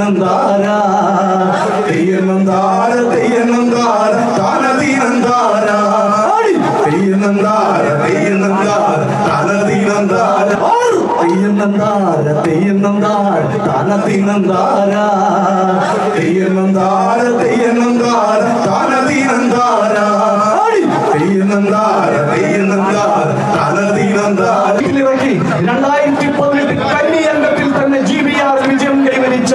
താനതീനന്താര തെയ്യനന്താര തെയ്യനന്താര താനതീനന്താര തെയ്യനന്താര തെയ്യനന്താര താനതീനന്താര തെയ്യനന്താര തെയ്യനന്താര താനതീനന്താര തെയ്യനന്താര തെയ്യനന്താര താനതീനന്താര തെയ്യനന്താര തെയ്യനന്താര താനതീനന്താര 2018 കന്നിയംഗത്തിൽ തന്നെ GBR വിജയം കൈവരിച്ച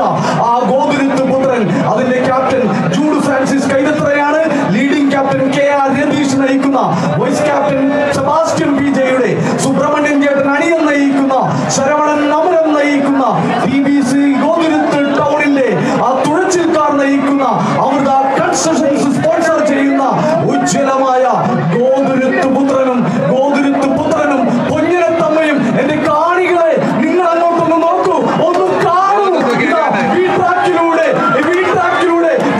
ആ ഗോകുലത്ത് പുത്രൻ അതിന്റെ ക്യാപ്റ്റൻ ജൂഡ് ഫ്രാൻസിസ് കൈതത്രയാണ്. ലീഡിംഗ് ക്യാപ്റ്റൻ KR രതീഷ് നയിക്കുന്ന വൈസ് ക്യാപ്റ്റൻ സെബാസ്റ്റ്യൻ PJയുടെ സുബ്രഹ്മണ്യൻ ചേട്ടൻ അണിയൻ നയിക്കുന്ന ശരവണൻ അമരൻ നയിക്കുന്ന BBC ഗോകുലത്ത് ടൗണിന്റെ ആ തുഴച്ചിൽക്കാർ നയിക്കുന്ന അമൃത കൺസ്ട്രക്ഷൻസ് സ്പോൺസർ ചെയ്യുന്ന ഉജ്ജ്വലമായ ഗോകുലത്ത് പുത്രനും പൊന്നിനത്തമ്മയും എന്റെ കാണികളെ നിങ്ങൾ അങ്ങോട്ടൊന്ന് നോക്കൂ, ഒന്ന് കാണൂ. ഈ ട്രാക്കിലൂടെ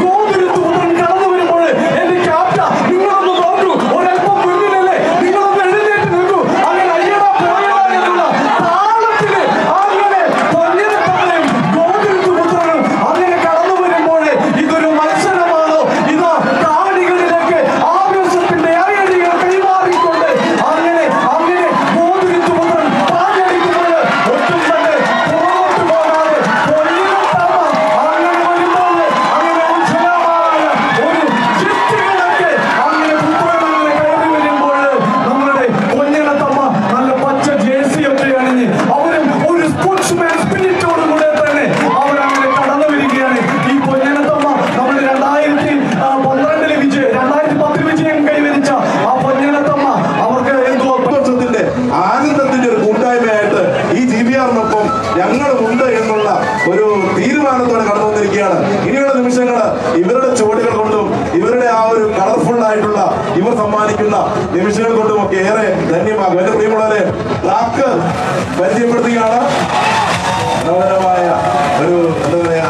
ഗോകുലത്ത് പുത്രൻ കടന്നു വരുമ്പോൾ എന്റെ ക്യാപ്റ്റ നിങ്ങളൊന്ന് നോക്കൂ. ഒരല്പം മുന്നിലല്ലേ, നിങ്ങളൊന്ന് എഴുന്നേറ്റ് നിൽക്കൂ. അങ്ങനെ അയ്യടാ പോയടാ എന്നുള്ള താളത്തില് അങ്ങനെ പൊന്നിനത്തമ്മയും ഗോകുലത്ത് പുത്രനും അങ്ങനെ കടന്നു വരുമ്പോൾ ഇതൊരു മത്സരമാണോ? ഇതാ കാണികളിലേക്ക് ആവേശത്തിന്റെ അരയടികൾ കൈമാറിക്കൊണ്ട് അങ്ങനെ ഗോകുലത്ത് പുത്രൻ പാഞ്ഞടിക്കുന്നത് ഒട്ടും തന്നെ പുറകോട്ട് പോകാതെ പൊന്നിനത്തമ്മ അങ്ങനെ വരുമ്പോൾ അങ്ങനെ ഉജ്ജ്വലമായ ഒരു ചിത്രങ്ങളൊക്കെ അങ്ങനെ പുത്രൻ അങ്ങനെ കയറി വരുമ്പോൾ നമ്മുടെ പൊന്നിനത്തമ്മ നല്ല പച്ച ജേഴ്സിയൊക്കെ അണിഞ്ഞ് അവരും ഒരു സ്പോർട്സ്മാൻ സ്പിരിറ്റോട് കൂടെ തന്നെ അവരങ്ങനെ കടന്നു വരികയാണ്. ഈ പൊന്നിനത്തമ്മ നമ്മുടെ 2012 വിജയം 2010 വിജയം കൈവരിച്ച ആ പൊന്നിനത്തമ്മ അവർക്ക് എന്തോ സന്തോഷത്തിന്റെ ആനന്ദത്തിന്റെ ഒരു കൂട്ടായ്മയായിട്ട് ഈ GBRനൊപ്പം ഞങ്ങളുമുണ്ട് എന്നുള്ള ഒരു തീരുമാനത്തോടെ കടന്നു വന്നിരിക്കുകയാണ്. ഇനിയുള്ള നിമിഷങ്ങൾ ഇവരുടെ ചുവടുകൾ കൊണ്ടും ഇവരുടെ ആ ഒരു കളർഫുൾ ആയിട്ടുള്ള ഇവർ സമ്മാനിക്കുന്ന നിമിഷങ്ങൾ കൊണ്ടും ഒക്കെ ഏറെ ധന്യമാകും. എന്റെ പ്രിയമുള്ളവരെ ട്രാക്ക് പരിചയപ്പെടുത്തുകയാണ്. മനോഹരമായ ഒരു എന്താ പറയാ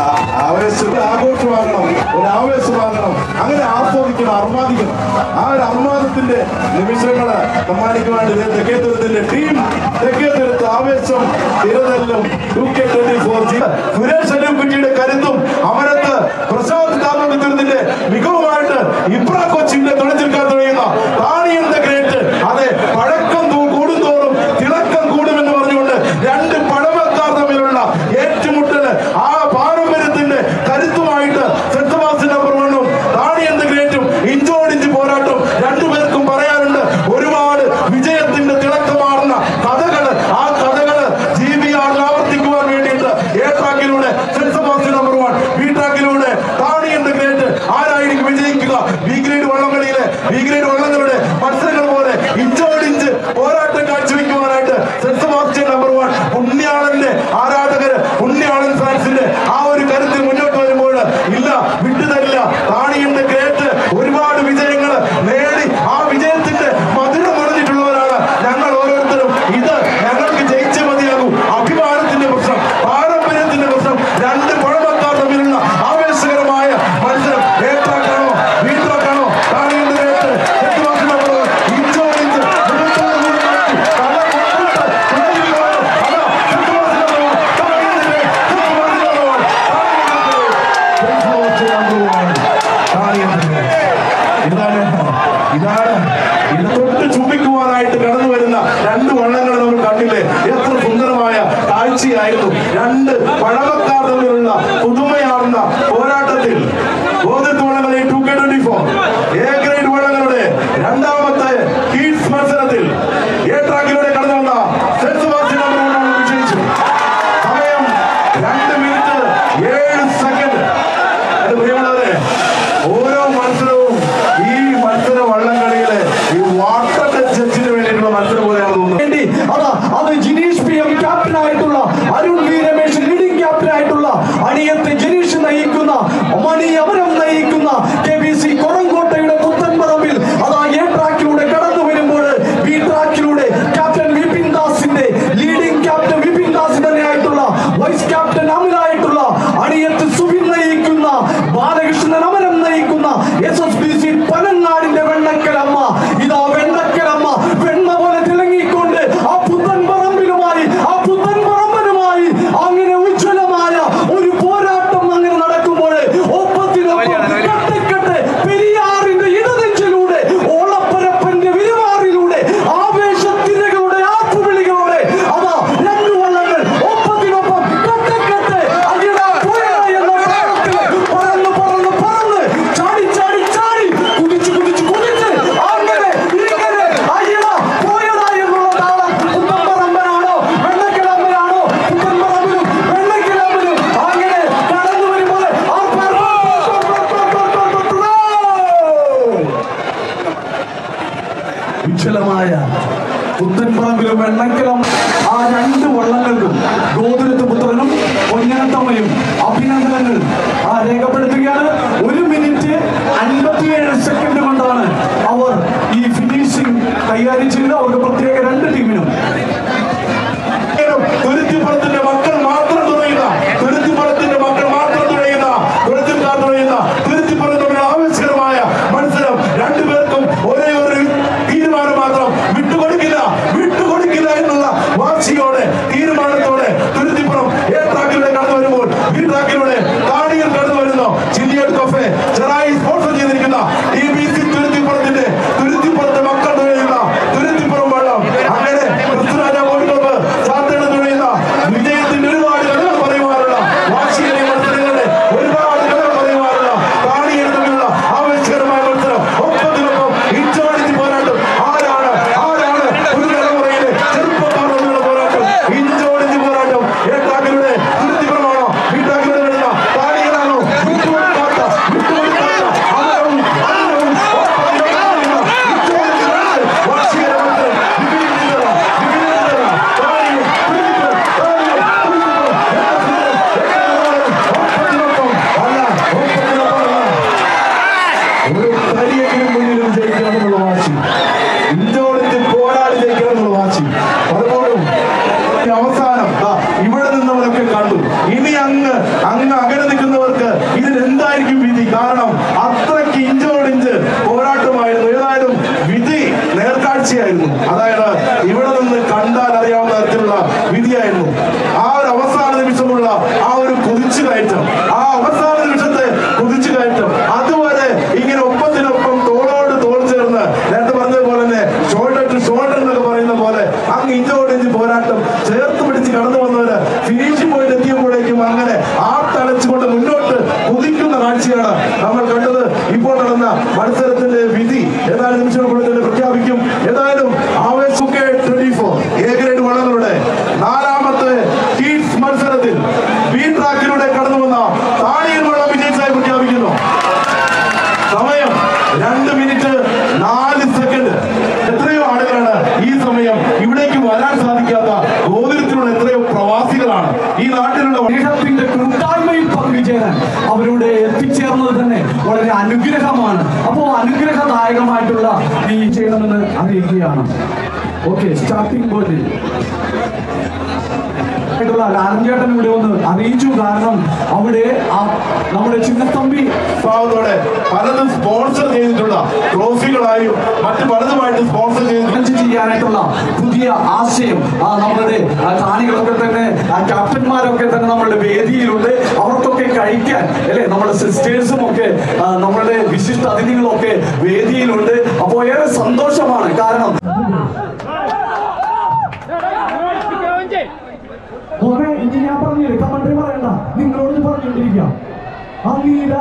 ആഘോഷമാകണം, ഒരു ആവേശമാകണം, അങ്ങനെ ആസ്വദിക്കണം, അർമാദിക്കണം. ആ ഒരു അർമാദത്തിന്റെ നിമിഷങ്ങള് സമ്മാനിക്കുവാൻ തെക്കേത്തുരത്തിന്റെ ടീം തെക്കേത്തുരത്ത് ആവേശം തിരതല്ലും 2K24 സുരേഷ് അരുക്കുറ്റിയുടെ കരുത്തും അമരത്ത് പ്രശാന്ത് കാമത്തിന്റെ മികവുമായിട്ട് ഇബ്രാ കൊച്ചിന്റെ തുണച്ചിൽക്കാൻ തുഴയുന്ന താണിയൻ ദ ഗ്രേറ്റ്. അതെ, പഴക്കം കൂടുന്തോറും തിളക്കം കൂടുമെന്ന് പറഞ്ഞുകൊണ്ട് രണ്ട് പഴമക്കാർ തമ്മിലുള്ള ഏറ്റുമുട്ടല് ആ പാരമ്പര്യത്തിന്റെ കരുത്തുമായിട്ട് സെന്റ് സെബാസ്റ്റ്യൻ നമ്പർ 1ഉം താണിയൻ ദ ഗ്രേറ്റും ഇഞ്ചോടിഞ്ച് പോരാട്ടം. രണ്ടുപേർക്കും പറയാനുണ്ട് ഒരുപാട് വിജയത്തിന്റെ തിളക്കമാർന്ന കഥകള്. ആ കഥകള് GBRൽ ആവർത്തിക്കുവാൻ വേണ്ടിയിട്ട് A ട്രാക്കിലൂടെ സെന്റ് സെബാസ്റ്റ്യൻ നമ്പർ 1, B ട്രാക്കിലൂടെ താണിയൻ ദ ഗ്രേറ്റ് ആരായിരിക്കും വിജയിക്കുക? B ഗ്രേഡ് വള്ളങ്ങളുടെ മത്സരങ്ങൾ പോലെ ഇഞ്ചോടിഞ്ച് പോരാട്ടം കാഴ്ചവെക്കുവാനായിട്ട് സെന്റ് സെബാസ്റ്റ്യൻ നമ്പർ 1 പുണ്യാളന്റെ ആരാധകര്, പുണ്യാളൻ ഫാൻസിന്റെ ആ ഒരു കരുത്തിൽ മുന്നോട്ട് വരുമ്പോൾ ഇല്ല, വിട്ടുതരില്ല. താണിയൻ ദ ഗ്രേറ്റ് ഒരുപാട് വിജയങ്ങൾ നേടി ആ വിജയത്തിന്റെ മധുരം നിറഞ്ഞിട്ടുള്ളവരാണ് ഞങ്ങൾ ഓരോരുത്തരും. ഇത് ഞങ്ങൾക്ക് ജയിച്ചേ മതിയാകൂ. അഭിമാനത്തിന്റെ പ്രശ്നം, പാരമ്പര്യത്തിന്റെ പ്രശ്നം, രണ്ട് പഴമക്കാർ തമ്മിലുള്ള ആവേശകരമായ മത്സരം. A ട്രാക്കാണോ B ട്രാക്കാണോ? താണിയൻ ദ ഗ്രേറ്റ് ഇഞ്ചോടിഞ്ച് ഇത് തൊട്ട് ചുംബിക്കുവാനായിട്ട് കടന്നു വരുന്ന രണ്ട് വള്ളങ്ങൾ നമ്മൾ കണ്ടില്ലേ? എത്ര സുന്ദരമായ കാഴ്ചയായിരുന്നു. രണ്ട് പഴമക്കാർ തമ്മിലുള്ള പുതുമയാർന്ന പോരാട്ടത്തിൽ ഗോകുലത്ത് വള്ളങ്ങളെ 2K24 A ഗ്രേഡ് വള്ളങ്ങളുടെ രണ്ടാമത്തെ ഹീറ്റ്സ് മത്സരത്തിൽ A ട്രാക്കിലൂടെ കടന്നു വന്ന സെന്റ് സെബാസ്റ്റ്യൻ നമ്പർ 1 വിജയിച്ചു. സമയം 2 മിനിറ്റ് 7 സെക്കൻഡ്. എന്റെ പ്രിയമുള്ളവരെ, ഓരോ മത്സരവും ഈ മത്സര വള്ളംകളിയിലെ ഈ വാട്ടർ ജഡ്ജിന് വേണ്ടിയിട്ടുള്ള മത്സരം പോലെയാണ് തോന്നുന്നത്. അത് ജിനീഷ് PM ക്യാപ്റ്റനായിട്ടുള്ള അരുൺ വി രമേശ് ലീഡിംഗ് ക്യാപ്റ്റനായിട്ടുള്ള അണിയത്ത് ജനീഷ് നയിക്കുന്ന മണി ഉജ്ജ്വലമായ പുത്തൻപറമ്പിലും വെണ്ണക്കലും ആ രണ്ട് വള്ളങ്ങൾക്കും ഗോകുലത്ത് പുത്രനും പൊന്നാത്തമ്മയും അഭിനന്ദനങ്ങൾ രേഖപ്പെടുത്തുകയാണ്. 1 മിനിറ്റ് 57 സെക്കൻഡ് കൊണ്ടാണ് അവർ ഈ ഫിനിഷിംഗ് കൈകാര്യം ചെയ്തത്. അവർക്ക് പ്രത്യേക 2 ടീമിനും തുരുത്തിപ്പുറത്തിന്റെ മക്കൾ മാത്രം തുഴയുന്ന തുരുത്തിപ്പുറത്തുള്ള ആവശ്യകരമായ മത്സരം. രണ്ടുപേർക്കും ഒരേ ഒരു തീരുമാനം മാത്രം, വിട്ടുകൊടുക്കില്ല എന്നുള്ള വാശിയോടെ തീരുമാനത്തോടെ തുരുത്തിപ്പുറം എ ട്രാക്കിലൂടെ കടന്നു വരുമ്പോൾ ബി ട്രാക്കിലൂടെ താടിയിൽ കടന്നു വരുന്നു ചില്ലിയഡ് കഫേ ചെറായി സ്പോൺസർ ചെയ്തിരിക്കുന്ന TBC തുരുത്തിപ്പുറത്തെ മക്കൾ തുഴയുന്ന തുരുത്തിപ്പുറം വള്ളം. അങ്ങനെ ക്രിസ്തുരാജ ബോട്ട് ക്ലബ്ബ് ചാത്തേട് തുഴയുന്ന വിജയത്തിന്റെ ഒരുപാട് കഥകൾ പറയുവാനുള്ള വാശിയേറിയ മത്സരങ്ങളുടെ ഒരുപാട് കഥകൾ പറയുവാനുള്ള താടിയിൽ തമ്മിലുള്ള ആവേശകരമായ മത്സരം. ഒപ്പത്തിനൊപ്പം ഇഞ്ചോടിച്ച് പോരാട്ടം. ആരാണ് പുതുതലമുറയിലെ ചെറുപ്പക്കാരോടുള്ള പോരാട്ടം? ഇഞ്ചോടിച്ച് പോരാട്ടം. എ ട്രാക്കിലൂടെ തുരുത്തിപ്പുറമാണോ ബി ട്രാക്കിലൂടെ വരുന്ന താടികളാണോ? വിട്ടുകൊടുക്കാത്ത അവസാനം ഇവിടെ നിന്നവരൊക്കെ കണ്ടു. ഇനി അങ്ങ് അകലെ നിൽക്കുന്നവർക്ക് ഇതിൽ എന്തായിരിക്കും വിധി? കാരണം അത്രയ്ക്ക് ഇഞ്ചോടിഞ്ച് പോരാട്ടമായിരുന്നു. ഏതായാലും വിധി നേർക്കാഴ്ചയായിരുന്നു. അതായത് ഇവിടെ നിന്ന് കണ്ടാൽ അറിയാവുന്ന തരത്തിലുള്ള വിധിയായിരുന്നു. ആ ഒരു അവസാന നിമിഷമുള്ള ആ ഒരു കുതിച്ചുകയറ്റം, ആ അവസാന നിമിഷത്തെ കുതിച്ചുകയറ്റം, അതുവരെ ഇങ്ങനെ ഒപ്പത്തിനൊപ്പം തോളോട് തോൾ ചേർന്ന് നേരത്തെ പറഞ്ഞതുപോലെ തന്നെ ഷോൾഡർ ടു ഷോൾഡർ എന്നൊക്കെ പറയുന്ന പോലെ അങ്ങ് ഇഞ്ചോടിഞ്ച് പോരാട്ടം ചേർത്ത് പിടിച്ച് കടന്നു വന്നവര് ഫിനിഷിംഗ് പോയിന്റ് എത്തിയപ്പോഴേക്കും അങ്ങനെ തലച്ചുകൊണ്ട് മുന്നോട്ട് കുതിക്കുന്ന കാഴ്ചയാണ് നമ്മൾ കണ്ടത്. ഇപ്പോൾ നടന്ന മത്സരത്തിന്റെ വിധി ഏതാനും നിമിഷങ്ങൾക്കുള്ളിൽ തന്നെ പ്രഖ്യാപിക്കും. ഏതായാലും ആവേശ് 24 എ ഗ്രേഡ് വള്ളങ്ങളുടെ 4ാമത്തെ ഹീറ്റ്സ് മത്സരത്തിൽ ബി ട്രാക്കിലൂടെ കടന്നു വന്ന താടിയിൽ വള്ളം വിജയിച്ചായി പ്രഖ്യാപിക്കുന്നു. സമയം 2 മിനിറ്റ് 4 സെക്കൻഡ്. എത്രയോ ആളുകളാണ് ഈ സമയം ഇവിടേക്ക് വരാൻ സാധിക്കാത്ത ഗോകുലത്തിലുള്ള എത്രയോ പ്രവാസികളാണ് ഈ നാട്ടിലുള്ള സ്നേഹത്തിന്റെ കൂട്ടായ്മയിൽ പങ്കുചേരാൻ അവരുടെ എത്തിച്ചേർന്നത് തന്നെ വളരെ അനുഗ്രഹമാണ്. അപ്പോൾ അനുഗ്രഹദായകമായിട്ടുള്ള ഈ ചെയ്യണമെന്ന് അറിയിക്കുകയാണ്. ഓക്കെ, സ്റ്റാർട്ടിംഗ് പോയിന്റിൽ ലാലഞ്ചേട്ടൻ ഇവിടെ ഒന്ന് അറിയിച്ചു. കാരണം അവിടെ നമ്മുടെ ചിന്നത്തമ്പി ഭാഗത്തോടെ പലതും സ്പോൺസർ ചെയ്തിട്ടുള്ള ട്രോഫികളായും മറ്റു പലതുമായിട്ട് സ്പോൺസർ ചെയ്യാനായിട്ടുള്ള പുതിയ ആശയം നമ്മളുടെ കാണികളൊക്കെ തന്നെ ക്യാപ്റ്റന്മാരൊക്കെ തന്നെ നമ്മളുടെ വേദിയിലുണ്ട്. അവർക്കൊക്കെ കഴിക്കാൻ അല്ലെ നമ്മുടെ സിസ്റ്റേഴ്സും ഒക്കെ നമ്മളുടെ വിശിഷ്ട അതിഥികളൊക്കെ വേദിയിലുണ്ട്. അപ്പോൾ ഏറെ സന്തോഷമാണ്. കാരണം ഞാൻ പറഞ്ഞില്ലേ, കമന്ററി പറയണ്ട, നിങ്ങളോട് പറഞ്ഞുകൊണ്ടിരിക്കുക. ആ നീല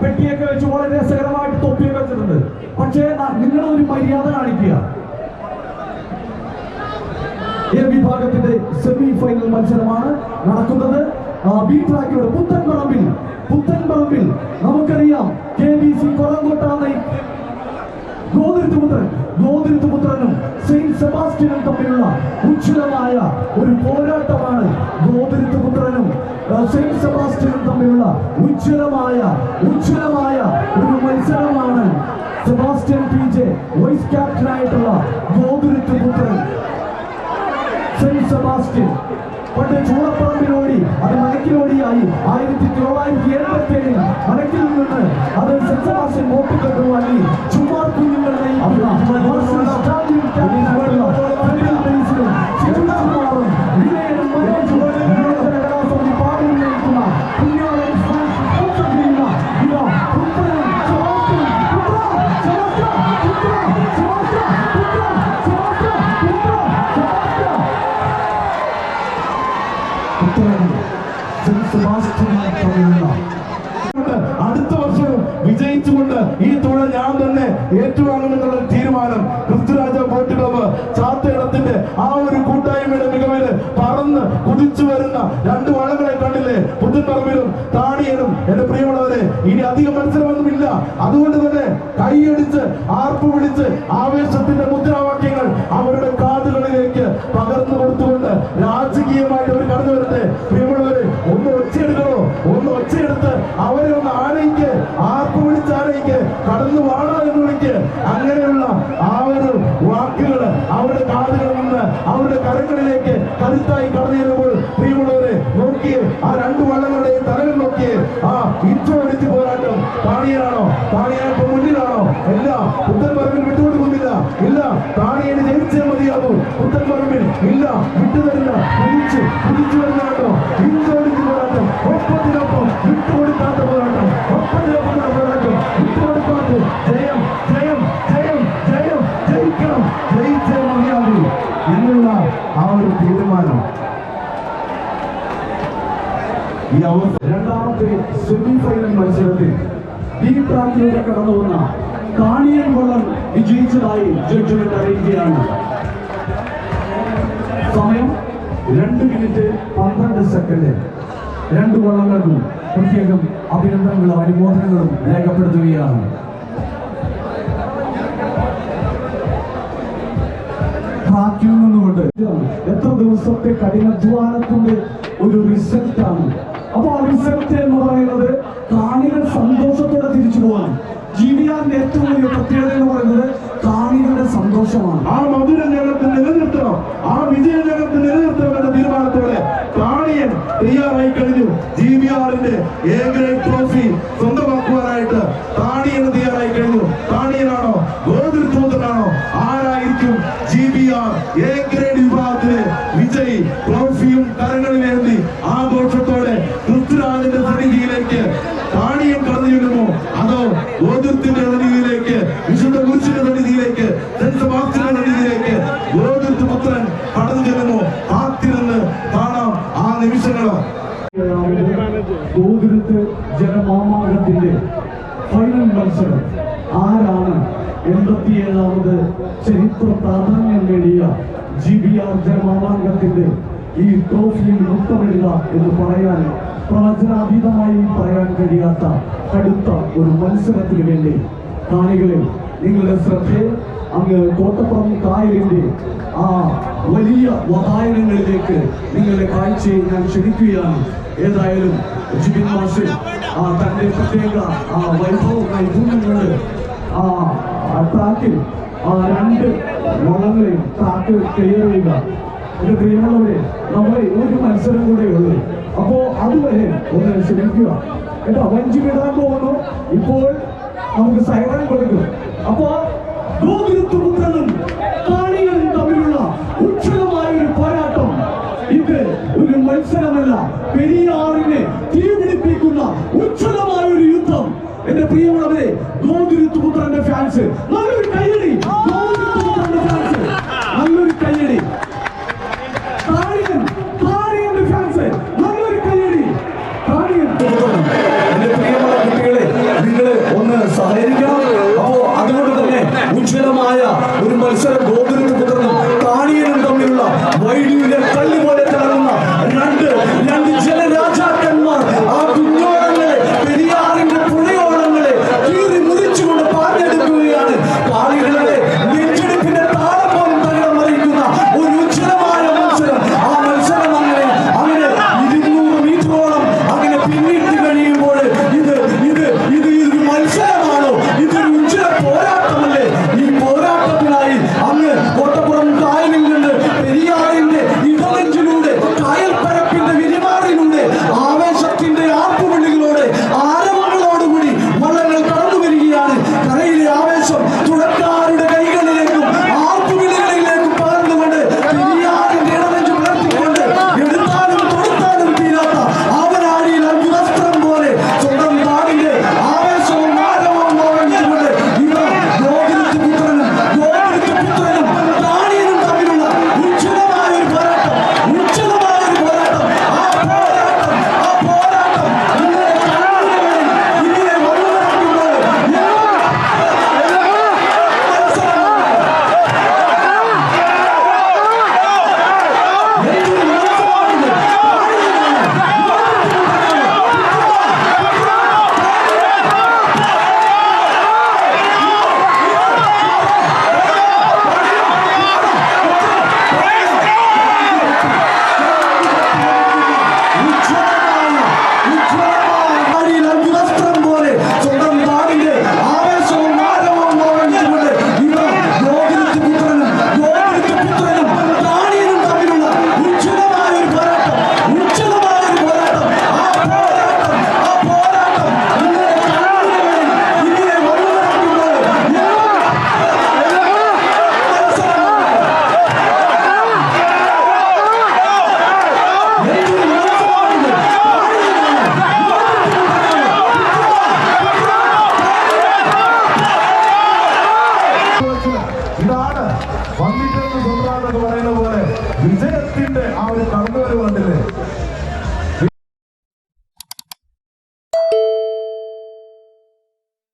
പെട്ടിയൊക്കെ വെച്ച് വളരെ രസകരമായിട്ട് തൊപ്പിയൊക്കെ വെച്ചിട്ടുണ്ട്. പക്ഷേ നിങ്ങളൊരു മര്യാദ കാണിക്കുക. എ വിഭാഗത്തിന്റെ സെമി ഫൈനൽ മത്സരമാണ് നടക്കുന്നത്. ബി ട്രാക്കിലൂടെ പുത്തൻപറമ്പിൽ നമുക്കറിയാം KBC കൊറങ്കോട്ടാണ് ഗോകുലത്തുപുത്രനും സെയിന്റ് സെബാസ്റ്റ്യനും തമ്മിലുള്ള ഉജ്ജ്വലമായ ഒരു പോരാട്ടമാണ്. ഗോകുലത്തുപുത്രനും സെയിന്റ് സെബാസ്റ്റ്യനും തമ്മിലുള്ള ഉജ്ജ്വലമായ ഒരു മത്സരമാണ്. സെബാസ്റ്റ്യൻ PJ വൈസ് ക്യാപ്റ്റനായിട്ടുള്ള ഗോകുലത്തുപുത്രൻ സെയിന്റ് സെബാസ്റ്റ്യൻ പണ്ട് ചൂളപ്പറമ്പിലോടി അത് മനക്കിലോടിയായി 1977 മനക്കിൽ നിന്ന് അത് സെന്റ് സെബാസ്റ്റ്യൻ ബോട്ട് ക്ലബ്ബ് വാങ്ങി ചുമാർ കുഞ്ഞുങ്ങൾ നയിക്കുന്ന അടുത്ത വർഷവും വിജയിച്ചുകൊണ്ട് ഈ തുഴ ഞാൻ തന്നെ ഏറ്റുവാങ്ങുമെന്നുള്ള തീരുമാനം ക്രിസ്തുരാജ ബോട്ട് ക്ലബ്ബ് ചാത്തേടത്തിന്റെ ആ ഒരു കൂട്ടായ്മയുടെ മികവില് പറന്ന് കുതിച്ചു വരുന്ന 2 വള്ളങ്ങളെ കണ്ടില്ലേ? പുതുപ്പറമ്പിലും താടിയനും. എന്റെ പ്രിയമുള്ളവരെ, ഇനി അധികം മത്സരമൊന്നുമില്ല. അതുകൊണ്ട് തന്നെ കൈ കൈയടിച്ച് ആർപ്പ് വിളിച്ച് ആവേശത്തിന്റെ മുദ്രാവാക്യങ്ങൾ അവരുടെ കാതുകളിലേക്ക് പകർന്നു കൊടുത്തുകൊണ്ട് രാജകീയമായിട്ട് അവർ കടന്നു വരട്ടെ. പ്രിയമുള്ളവരെ, ഒന്ന് ഒച്ചയെടുക്കണോ? ഒന്ന് ഒച്ചയെടുത്ത് അവരെ ഒന്ന് ആനയിക്ക്, ആർപ്പ് വിളിച്ച് ആനയിക്ക്, കടന്നു വാടാ എന്ന് വിളിക്ക്. അങ്ങനെയുള്ള ആ ഒരു വാക്കുകൾ അവരുടെ കാതുകളിൽ നിന്ന് അവരുടെ കരങ്ങളിലേക്ക് കരുത്തായി കടന്നു ചെല്ലുമ്പോൾ പ്രിയമുള്ളവരെ നോക്കിയേ, ആ രണ്ട് വള്ളങ്ങളുടെയും തലകൾ നോക്കിയേ. ആ ഇഞ്ചോടിച്ച് പോരാട്ടം താണിയനാണോ? താണിയനിപ്പോ മുന്നിലാണോ? ഇല്ല, പുത്തൻപറമ്പിൽ വിട്ടുകൊടുക്കുന്നില്ല. ഇല്ല, താണിയന് ജയിച്ചേ മതിയാകൂ. പുത്തൻപറമ്പിൽ ഇല്ല, വിട്ടുതരില്ല. കുതിച്ചു വരുന്നതാട്ടോ ഇഞ്ചോടിച്ച് പോരാട്ടം. ഒപ്പത്തിനൊപ്പം വിട്ടുകൊടുക്കാത്ത പോരാട്ടം, ഒപ്പത്തിനൊപ്പം പോരാട്ടം, വിട്ടുകൊടുക്കാത്ത ജയം ജയം ജയം ജയം ജയിക്കണം, ജയിച്ചേ മതിയാകൂ എന്നുള്ള ആ ഒരു തീരുമാനം ഈ രണ്ടാമത്തെ സെമി ഫൈനൽ മത്സരത്തിൽ ഈ ട്രാക്കിലൂടെ കടന്നു വന്ന കാണിയൻ വള്ളം വിജയിച്ചതായി ജഡ്ജ്മെന്റ് അറിയിക്കുകയാണ്. സമയം 2 മിനിറ്റ് 12 സെക്കൻഡ്. രണ്ട് വള്ളങ്ങൾക്കും പ്രത്യേകം അഭിനന്ദനങ്ങളും അനുമോദനങ്ങളും രേഖപ്പെടുത്തുകയാണ്. ട്രാക്കിൽ നിന്നുകൊണ്ട് എത്ര ദിവസത്തെ കഠിനാധ്വാനത്തിന്റെ ഒരു റിസൾട്ടാണ്. അപ്പൊ ആ റിസൾട്ട് എന്ന് പറയുന്നത് കാണികൾ സന്തോഷത്തോടെ തിരിച്ചു പോകാൻ. GVRന്റെ ഏറ്റവും വലിയ പ്രത്യേകത എന്ന് പറയുന്നത് കാണികളുടെ സന്തോഷമാണ്. ആ മധുര ഞങ്ങൾക്ക് നിലനിർത്തണം, ആ വിജയ ഞങ്ങൾക്ക് നിലനിർത്തണം എന്ന തീരുമാനത്തോടെ കാണിയൻ തയ്യാറായി കഴിഞ്ഞു. GVRന്റെ എ ഗ്രേഡ് ട്രോഫി സ്വന്തമാക്കുവാനായിട്ട് കാണിയൻ തയ്യാറായി കഴിഞ്ഞു. കാണിയനാണോ ഗോതിർത്തൂതനാണോ ആരായിരിക്കും GVR എ ഗ്രേഡ് വിഭാഗത്തിലെ വിജയി? ട്രോഫിയും കരങ്ങളിലേന്തി ആഘോഷത്തോടെ പൃഥ്വിരാജിന്റെ സന്നിധിയിലേക്ക് കാണിയൻ കടന്നു ചെല്ലുമോ? അതോ ഗോതിർത്തിന്റെ സന്നിധിയിലേക്ക്, വിശുദ്ധ കുരിശിന്റെ സന്നിധിയിലേക്ക്, സെന്റ് സെബാസ്റ്റ്യന്റെ സന്നിധിയിലേക്ക് ഗോതിർത്ത് പുത്രൻ കടന്നു ചെല്ലുമോ? കാത്തിരുന്ന് കാണാം ആ നിമിഷങ്ങള്. ഗോതിർത്ത് ജനമാമാങ്കത്തിന്റെ ഫൈനൽ മത്സരം ആരാണ് 87ാമത് ചരിത്ര പ്രാധാന്യം നേടിയ GVR ജനമാമാങ്കത്തിന്റെ ഈ ട്രോഫിയിൽ മുത്തമിടുക എന്ന് പറയാൻ പ്രവചനാതീതമായി പറയാൻ കഴിയാത്ത കടുത്ത ഒരു മത്സരത്തിന് വേണ്ടി കാണികളെ നിങ്ങളുടെ ശ്രദ്ധയെ അങ്ങ് കോട്ടപ്പുറം കായലിന്റെ ആ വലിയ വാതായനങ്ങളിലേക്ക് നിങ്ങളുടെ കാഴ്ചയെ ഞാൻ ക്ഷണിക്കുകയാണ്. ഏതായാലും ജിബിൻ മാഷ് തന്റെ പ്രത്യേക വൈഭവം നൈപുണ്യങ്ങൾ ട്രാക്കിൽ രണ്ട് വള്ളങ്ങളെയും ട്രാക്ക് ക്ലിയർ ചെയ്യുക. എന്റെ പ്രിയമുള്ളവരെ, നമ്മളെ ഒരു മത്സരം കൂടെ ഉള്ളു. അപ്പോ അതുവരെ ഒന്ന് ക്ഷമിക്കുക കേട്ടോ. വഞ്ചി വിടാൻ പോകുന്നു. ഇപ്പോൾ നമുക്ക് സൈറൻ കൊടുക്കും. അപ്പോ ഗോതിർത്തുപുത്രനും കാണികളും തമ്മിലുള്ള ഉജ്ജ്വലമായ ഒരു പോരാട്ടം. ഇത് ഒരു മത്സരമല്ല, പെരിയാറിനെ തീപിടിപ്പിക്കുന്ന ഉജ്ജ്വലമായ ഒരു യുദ്ധം. എന്റെ പ്രിയമുള്ളവരെ, ഗോതിർത്തുപുത്രന്റെ ഫാൻസ് നല്ലൊരു കയ്യടി. ഗോതിർത്തുപുത്രന്റെ ഫാൻസ് നല്ലൊരു കയ്യടി. കാണിയന്റെ ഫാൻസ് നല്ലൊരു കയ്യടി. എന്റെ പ്രിയമുള്ള കുട്ടികളെ, നിങ്ങൾ ഒന്ന് സഹകരിക്കണം. അപ്പോ അതുകൊണ്ട് തന്നെ ഉജ്ജ്വലമായ ഒരു മത്സരം